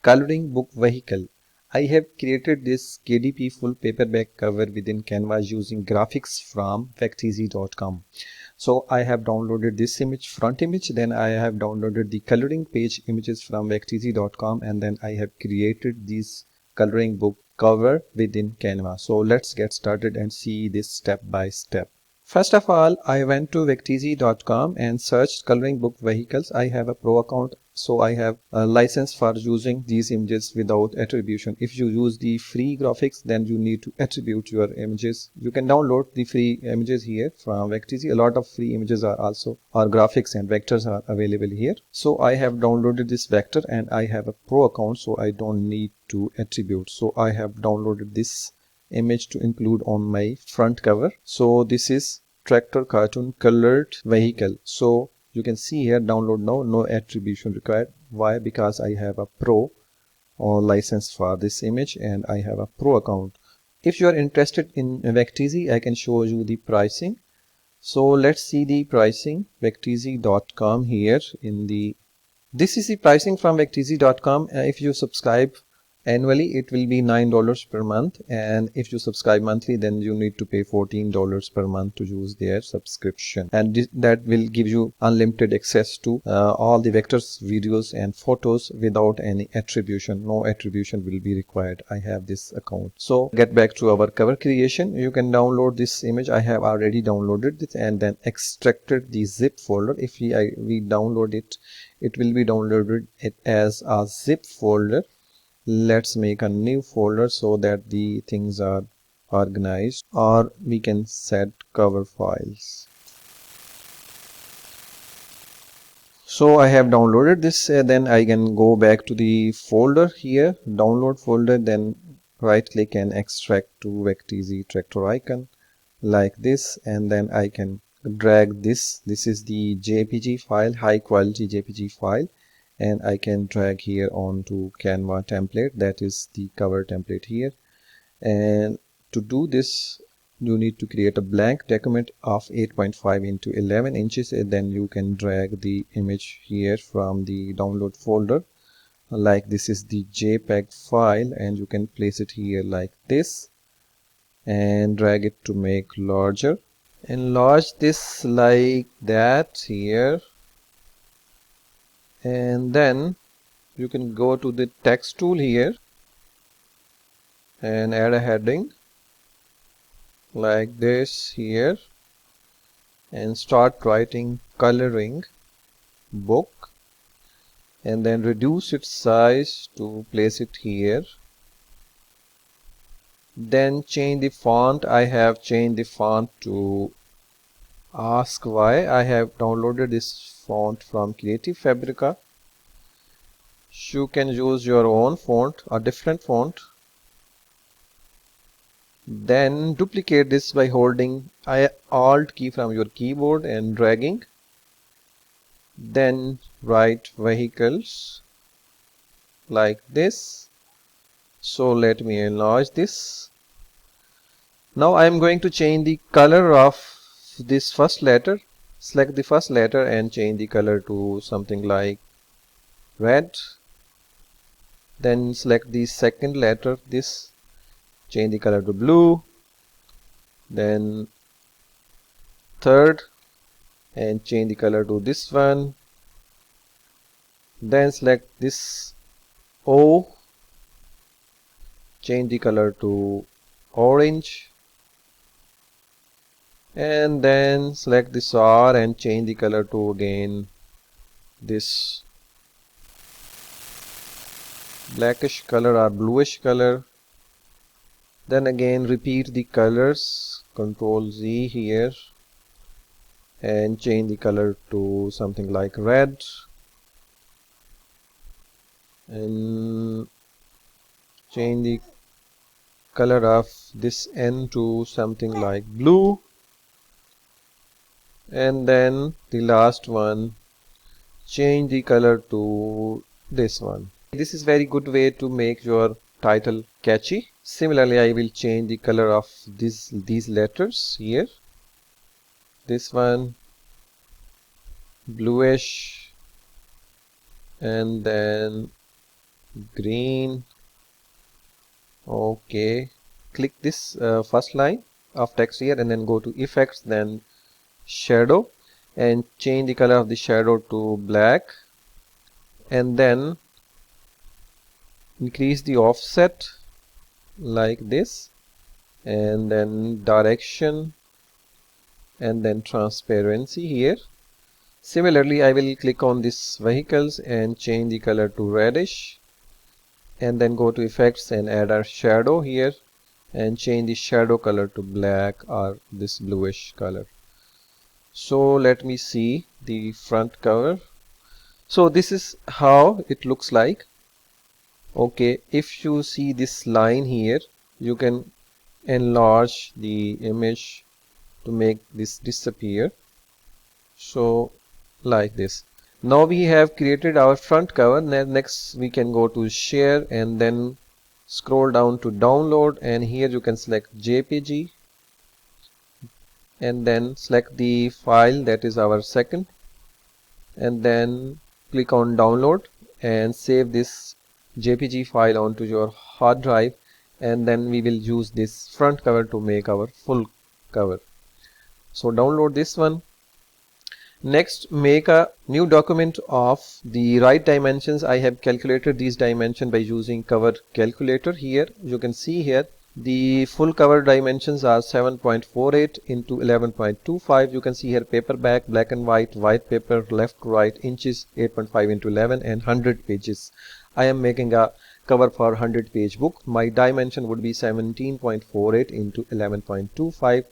Coloring book vehicle. I have created this KDP full paperback cover within Canva using graphics from facteasy.com. So I have downloaded this image, front image, then I have downloaded the coloring page images from facteasy.com, and then I have created this coloring book cover within Canva. So let's get started and see this step by step. First of all, I went to facteasy.com and searched coloring book vehicles. I have a pro account, so I have a license for using these images without attribution. If you use the free graphics, then you need to attribute your images. You can download the free images here from Facteasy. A lot of free images are also, or graphics and vectors are available here. So I have downloaded this vector and I have a pro account, so I don't need to attribute. So I have downloaded this image to include on my front cover. So this is tractor cartoon colored vehicle. So you can see here, download now, no attribution required. Why? Because I have a pro or license for this image and I have a pro account. If you are interested in Facteasy, I can show you the pricing. So let's see the pricing. Facteasy.com here in the, this is the pricing from Facteasy.com. If you subscribe annually, it will be $9 per month, and if you subscribe monthly, then you need to pay $14 per month to use their subscription, and that will give you unlimited access to all the vectors, videos and photos without any attribution. No attribution will be required. I have this account. So get back to our cover creation. You can download this image. I have already downloaded it and then extracted the zip folder. If we download it, it will be downloaded it as a zip folder. Let's make a new folder so that the things are organized, or we can set cover files. So I have downloaded this, then I can go back to the folder here, download folder, then right click and extract to Facteasy tractor icon like this, and then I can drag this. This is the JPG file, high quality JPG file, and I can drag here onto Canva template. That is the cover template here. And to do this, you need to create a blank document of 8.5 into 11 inches, and then you can drag the image here from the download folder. Like this is the JPEG file, and you can place it here like this and drag it to make larger. Enlarge this like that here, and then you can go to the text tool here and add a heading like this here and start writing coloring book, and then reduce its size to place it here. Then change the font. I have changed the font to Ask Why. I have downloaded this font from Creative Fabrica. You can use your own font or different font. Then duplicate this by holding Alt key from your keyboard and dragging. Then write vehicles like this. So let me enlarge this. Now I am going to change the color of this first letter. Select the first letter and change the color to something like red. Then select the second letter, this, change the color to blue. Then third, and change the color to this one. Then select this O, change the color to orange. And then select this R and change the color to again this blackish color or bluish color. Then again repeat the colors, Ctrl Z here, and change the color to something like red, and change the color of this N to something like blue, and then the last one, change the color to this one. This is very good way to make your title catchy. Similarly, I will change the color of these letters here. This one bluish, and then green. Okay, click this first line of text here and then go to effects, then shadow, and change the color of the shadow to black, and then increase the offset like this, and then direction, and then transparency here. Similarly, I will click on this vehicles and change the color to reddish, and then go to effects and add a shadow here and change the shadow color to black or this bluish color. So let me see the front cover. So this is how it looks like. Okay, if you see this line here, you can enlarge the image to make this disappear. So like this. Now we have created our front cover. Next we can go to share and then scroll down to download, and here you can select JPG and then select the file that is our second, and then click on download and save this JPG file onto your hard drive, and then we will use this front cover to make our full cover. So download this one. Next, make a new document of the right dimensions. I have calculated these dimensions by using cover calculator. Here you can see here the full cover dimensions are 7.48 into 11.25. You can see here paperback, black and white, white paper, left to right, inches, 8.5 into 11, and 100 pages. I am making a cover for 100 page book. My dimension would be 17.48 into 11.25.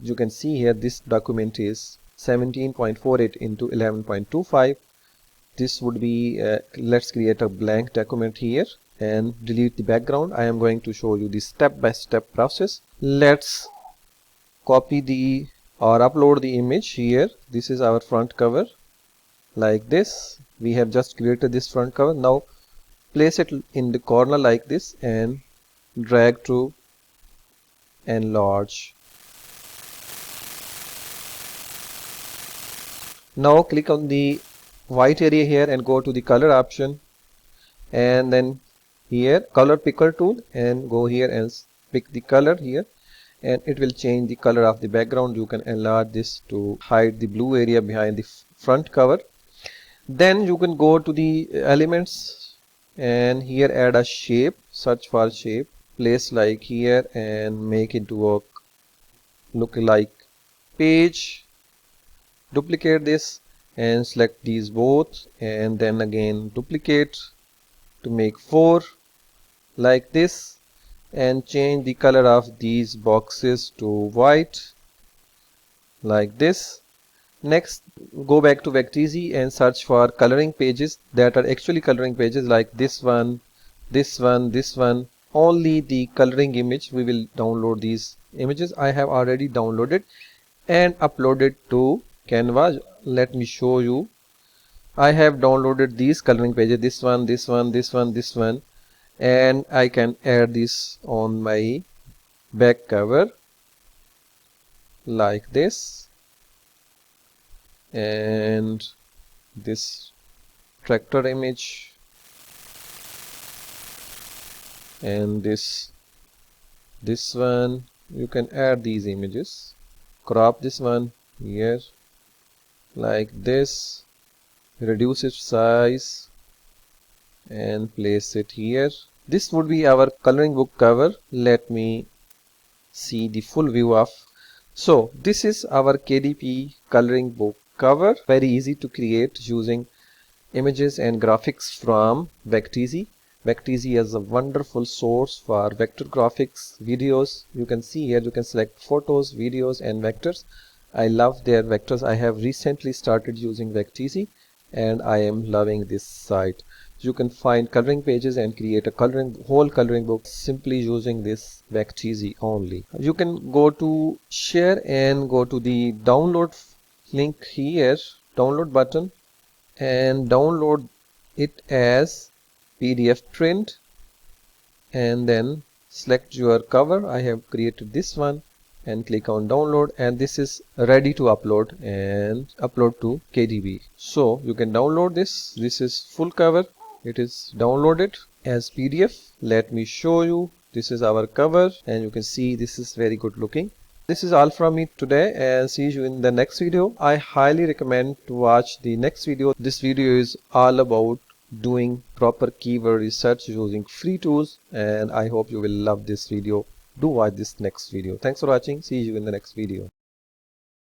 You can see here this document is 17.48 into 11.25. This would be let's create a blank document here and delete the background. I am going to show you the step-by-step process. Let's copy the or upload the image here. This is our front cover like this. We have just created this front cover. Now place it in the corner like this and drag to enlarge. Now click on the white area here and go to the color option, and then here color picker tool, and go here and pick the color here, and it will change the color of the background. You can enlarge this to hide the blue area behind the front cover. Then you can go to the elements and here add a shape, search for shape, place like here and make it work look like page. Duplicate this and select these both, and then again duplicate to make 4 like this, and change the color of these boxes to white like this. Next, go back to Vecteezy and search for coloring pages that are actually coloring pages like this one, this one, this one. Only the coloring image we will download these images. I have already downloaded and uploaded to Canva. Let me show you. I have downloaded these coloring pages, this one, this one, this one, this one, and I can add this on my back cover like this, and this tractor image, and this one. You can add these images, crop this one here like this, reduce its size and place it here. This would be our coloring book cover. Let me see the full view of. So this is our KDP coloring book cover. Very easy to create using images and graphics from Vecteezy. Vecteezy is a wonderful source for vector graphics videos. You can see here, you can select photos, videos and vectors. I love their vectors. I have recently started using Vecteezy and I am loving this site. You can find coloring pages and create a whole coloring book simply using this Vecteezy only. You can go to share and go to the download link here, download button, and download it as PDF print, and then select your cover. I have created this one and click on download, and this is ready to upload and upload to KDP. So you can download this. This is full cover. It is downloaded. as PDF. Let me show you. This is our cover, and you can see this is very good looking. This is all from me today, and see you in the next video. I highly recommend to watch the next video. This video is all about doing proper keyword research using free tools, and I hope you will love this video. Do watch this next video. Thanks for watching. See you in the next video.